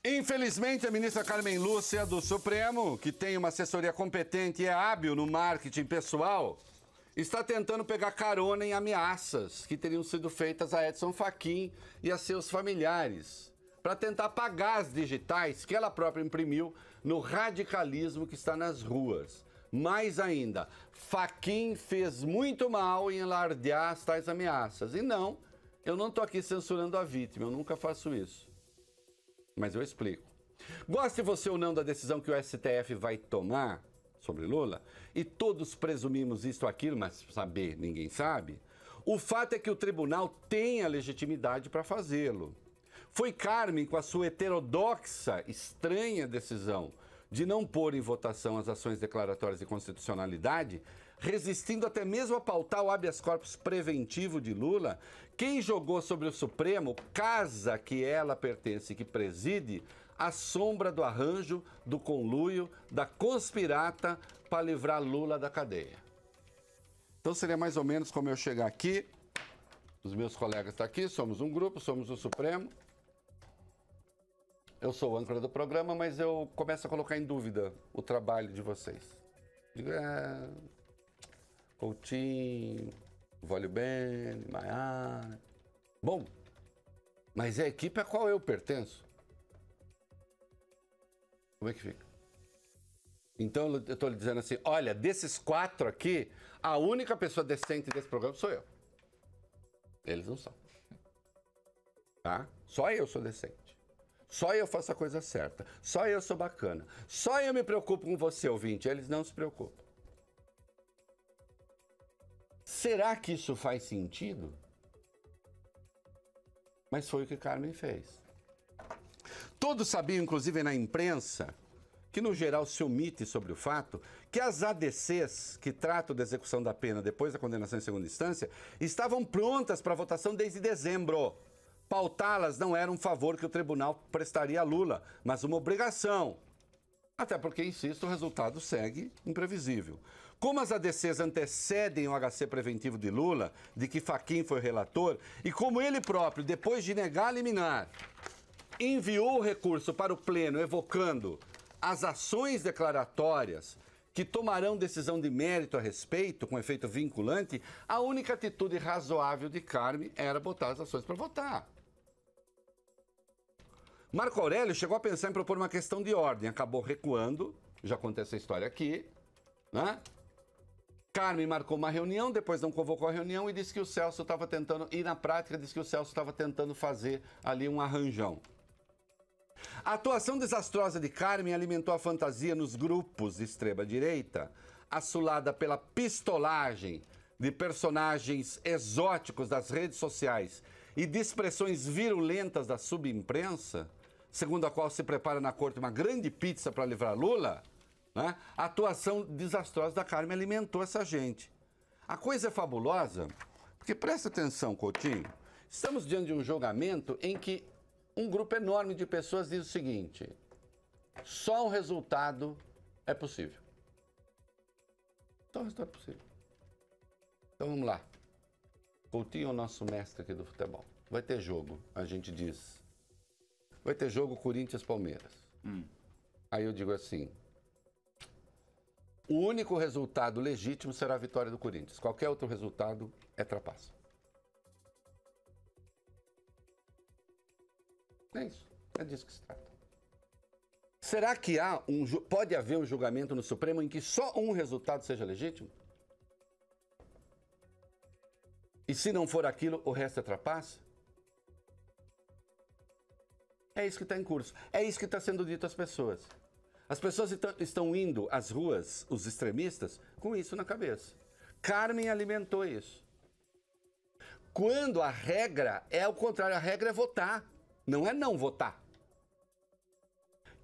Infelizmente, a ministra Carmen Lúcia do Supremo, que tem uma assessoria competente e é hábil no marketing pessoal, está tentando pegar carona em ameaças que teriam sido feitas a Edson Fachin e a seus familiares, para tentar pagar as digitais que ela própria imprimiu no radicalismo que está nas ruas. Mais ainda, Fachin fez muito mal em alardear as tais ameaças. E não, eu não estou aqui censurando a vítima, eu nunca faço isso. Mas eu explico. Goste você ou não da decisão que o STF vai tomar sobre Lula, e todos presumimos isto ou aquilo, mas saber ninguém sabe, o fato é que o tribunal tem a legitimidade para fazê-lo. Foi Carmen, com a sua heterodoxa, estranha decisão de não pôr em votação as ações declaratórias de constitucionalidade, resistindo até mesmo a pautar o habeas corpus preventivo de Lula, quem jogou sobre o Supremo, casa que ela pertence, que preside, a sombra do arranjo, do conluio, da conspirata para livrar Lula da cadeia. Então seria mais ou menos como eu chegar aqui, os meus colegas estão aqui, somos um grupo, somos o Supremo. Eu sou o âncora do programa, mas eu começo a colocar em dúvida o trabalho de vocês. Digo, Coutinho, Vólio Bene, Maiara. Bom, mas é a equipe a qual eu pertenço. Como é que fica? Então eu estou lhe dizendo assim, olha, desses 4 aqui, a única pessoa decente desse programa sou eu. Eles não são. Tá? Só eu sou decente. Só eu faço a coisa certa. Só eu sou bacana. Só eu me preocupo com você, ouvinte. Eles não se preocupam. Será que isso faz sentido? Mas foi o que Carmen fez. Todos sabiam, inclusive na imprensa, que no geral se omite sobre o fato que as ADCs, que tratam da execução da pena depois da condenação em segunda instância, estavam prontas para votação desde dezembro. Pautá-las não era um favor que o tribunal prestaria a Lula, mas uma obrigação. Até porque, insisto, o resultado segue imprevisível. Como as ADCs antecedem o HC preventivo de Lula, de que Fachin foi relator, e como ele próprio, depois de negar a liminar, enviou o recurso para o Pleno evocando as ações declaratórias que tomarão decisão de mérito a respeito, com efeito vinculante, a única atitude razoável de Carmen era botar as ações para votar. Marco Aurélio chegou a pensar em propor uma questão de ordem, acabou recuando, já contei essa história aqui, né? Carmen marcou uma reunião, depois não convocou a reunião e disse que o Celso estava tentando, e na prática disse que o Celso estava tentando fazer ali um arranjão. A atuação desastrosa de Carmen alimentou a fantasia nos grupos de extrema-direita, assolada pela pistolagem de personagens exóticos das redes sociais e de expressões virulentas da subimprensa, segundo a qual se prepara na corte uma grande pizza para livrar Lula, né? A atuação desastrosa da Carmen alimentou essa gente. A coisa é fabulosa, porque presta atenção, Coutinho, estamos diante de um julgamento em que um grupo enorme de pessoas diz o seguinte: só um resultado é possível. Só um resultado é possível. Então vamos lá. Coutinho é o nosso mestre aqui do futebol. Vai ter jogo, a gente diz. Vai ter jogo Corinthians-Palmeiras. Aí eu digo assim: o único resultado legítimo será a vitória do Corinthians. Qualquer outro resultado é trapaça. É isso. É disso que se trata. Será que pode haver um julgamento no Supremo em que só um resultado seja legítimo? E se não for aquilo, o resto é trapaça? É isso que está em curso. É isso que está sendo dito às pessoas. As pessoas estão indo às ruas, os extremistas, com isso na cabeça. Carmen alimentou isso. Quando a regra é o contrário, a regra é votar, não é não votar.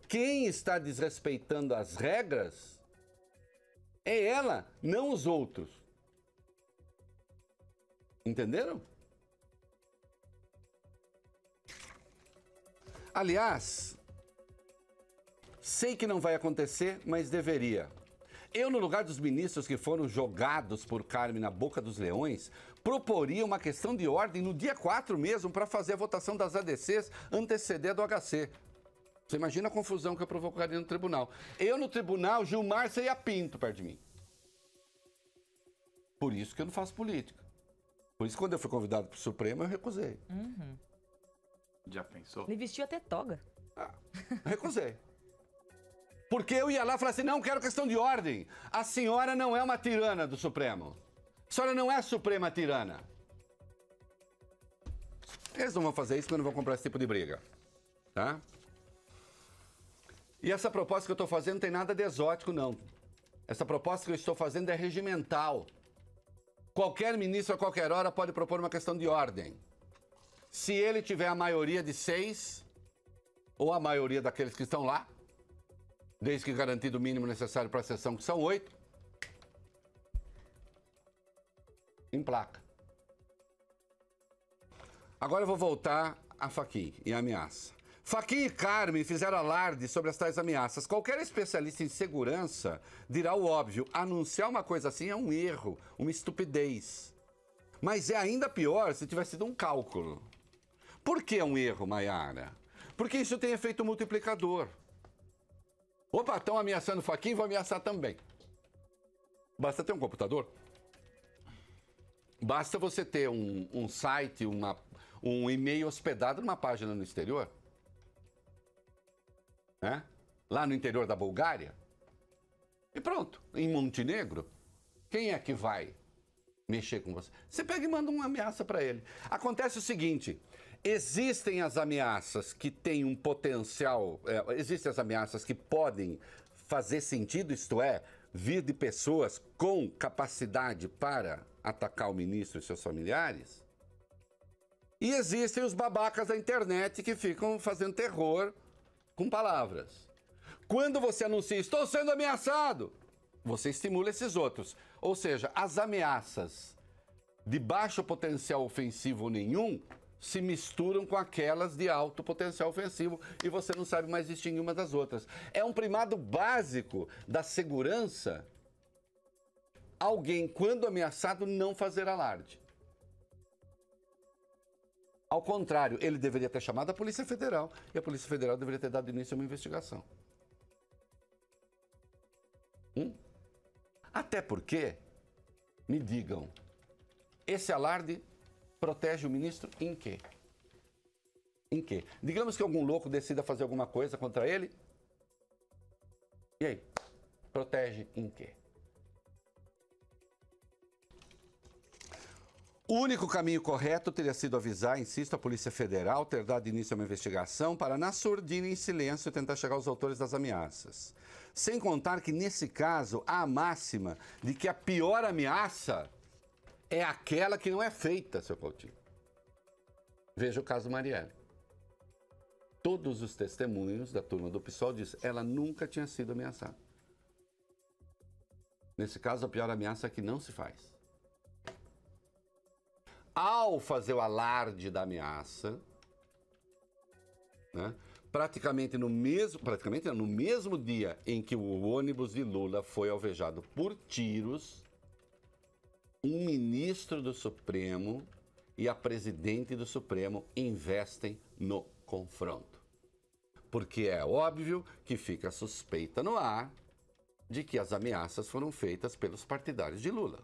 Quem está desrespeitando as regras é ela, não os outros. Entenderam? Aliás, sei que não vai acontecer, mas deveria. Eu, no lugar dos ministros que foram jogados por Carmen na boca dos leões, proporia uma questão de ordem no dia 4 mesmo para fazer a votação das ADCs anteceder do HC. Você imagina a confusão que eu provocaria no tribunal. Eu no tribunal, Gilmar seria Pinto perto de mim. Por isso que eu não faço política. Por isso que quando eu fui convidado para o Supremo, eu recusei. Já pensou? Ele vestiu até toga. Recusei. Porque eu ia lá e falava assim, não, quero questão de ordem. A senhora não é uma tirana do Supremo. A senhora não é a suprema tirana. Eles não vão fazer isso porque não vão comprar esse tipo de briga. Tá? E essa proposta que eu estou fazendo não tem nada de exótico, não. Essa proposta que eu estou fazendo é regimental. Qualquer ministro a qualquer hora pode propor uma questão de ordem. Se ele tiver a maioria de 6, ou a maioria daqueles que estão lá, desde que garantido o mínimo necessário para a sessão, que são 8, emplaca. Agora eu vou voltar a Fachin e a ameaça. Fachin e Carmen fizeram alarde sobre as tais ameaças. Qualquer especialista em segurança dirá o óbvio. Anunciar uma coisa assim é um erro, uma estupidez. Mas é ainda pior se tivesse sido um cálculo. Por que é um erro, Maiara? Porque isso tem efeito multiplicador. Opa, estão ameaçando o Fachin, vou ameaçar também. Basta ter um computador. Basta você ter um site, um e-mail hospedado numa página no exterior. Né? Lá no interior da Bulgária. E pronto. Em Montenegro, quem é que vai mexer com você? Você pega e manda uma ameaça para ele. Acontece o seguinte... Existem as ameaças que têm um potencial, existem as ameaças que podem fazer sentido, isto é, vir de pessoas com capacidade para atacar o ministro e seus familiares. E existem os babacas da internet que ficam fazendo terror com palavras. Quando você anuncia, estou sendo ameaçado, você estimula esses outros. Ou seja, as ameaças de baixo potencial ofensivo nenhum se misturam com aquelas de alto potencial ofensivo e você não sabe mais distinguir uma das outras. É um primado básico da segurança alguém, quando ameaçado, não fazer alarde. Ao contrário, ele deveria ter chamado a Polícia Federal e a Polícia Federal deveria ter dado início a uma investigação. Até porque, me digam, esse alarde protege o ministro em quê? Em quê? Digamos que algum louco decida fazer alguma coisa contra ele. E aí? Protege em quê? O único caminho correto teria sido avisar, insisto, a Polícia Federal, ter dado início a uma investigação para, na surdina e em silêncio, tentar chegar aos autores das ameaças. Sem contar que, nesse caso, há a máxima de que a pior ameaça é aquela que não é feita, seu Coutinho. Veja o caso Marielle. Todos os testemunhos da turma do PSOL dizem que ela nunca tinha sido ameaçada. Nesse caso, a pior ameaça é que não se faz. Ao fazer o alarde da ameaça, né, praticamente no mesmo dia em que o ônibus de Lula foi alvejado por tiros, um ministro do Supremo e a presidente do Supremo investem no confronto. Porque é óbvio que fica a suspeita no ar de que as ameaças foram feitas pelos partidários de Lula.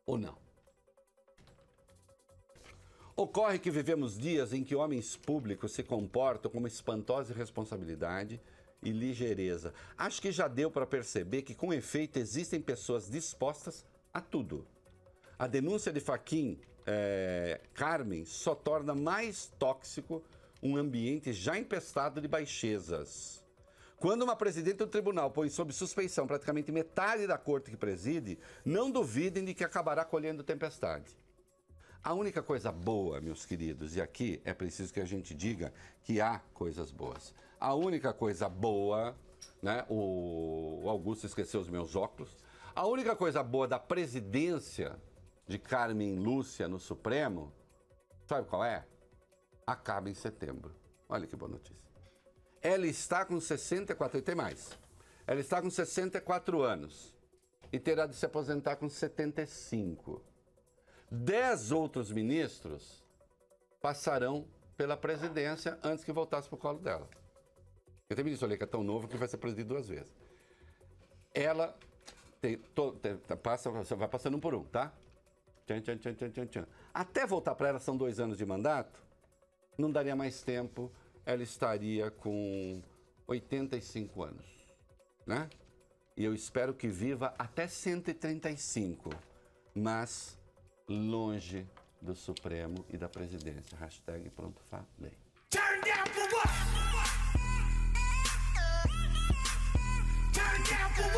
Ou não? Ocorre que vivemos dias em que homens públicos se comportam com uma espantosa irresponsabilidade e ligeireza. Acho que já deu para perceber que, com efeito, existem pessoas dispostas a tudo. A denúncia de Fachin, Carmen, só torna mais tóxico um ambiente já empestado de baixezas. Quando uma presidente do tribunal põe sob suspeição praticamente metade da corte que preside, não duvidem de que acabará colhendo tempestade. A única coisa boa, meus queridos, e aqui é preciso que a gente diga que há coisas boas. A única coisa boa, né, o Augusto esqueceu os meus óculos, a única coisa boa da presidência de Carmen Lúcia no Supremo, sabe qual é? Acaba em setembro. Olha que boa notícia. Ela está com 64, e tem mais. Ela está com 64 anos e terá de se aposentar com 75. 10 outros ministros passarão pela presidência antes que voltasse para o colo dela. Porque tem ministro ali que é tão novo que vai ser presidido 2 vezes. Ela vai passando um por um, tá? Tchan, tchan, tchan, tchan, tchan, tchan. Até voltar para ela são 2 anos de mandato, não daria mais tempo, ela estaria com 85 anos, né? E eu espero que viva até 135, mas longe do Supremo e da presidência. Hashtag pronto, falei. Turn down for what? Turn down for what?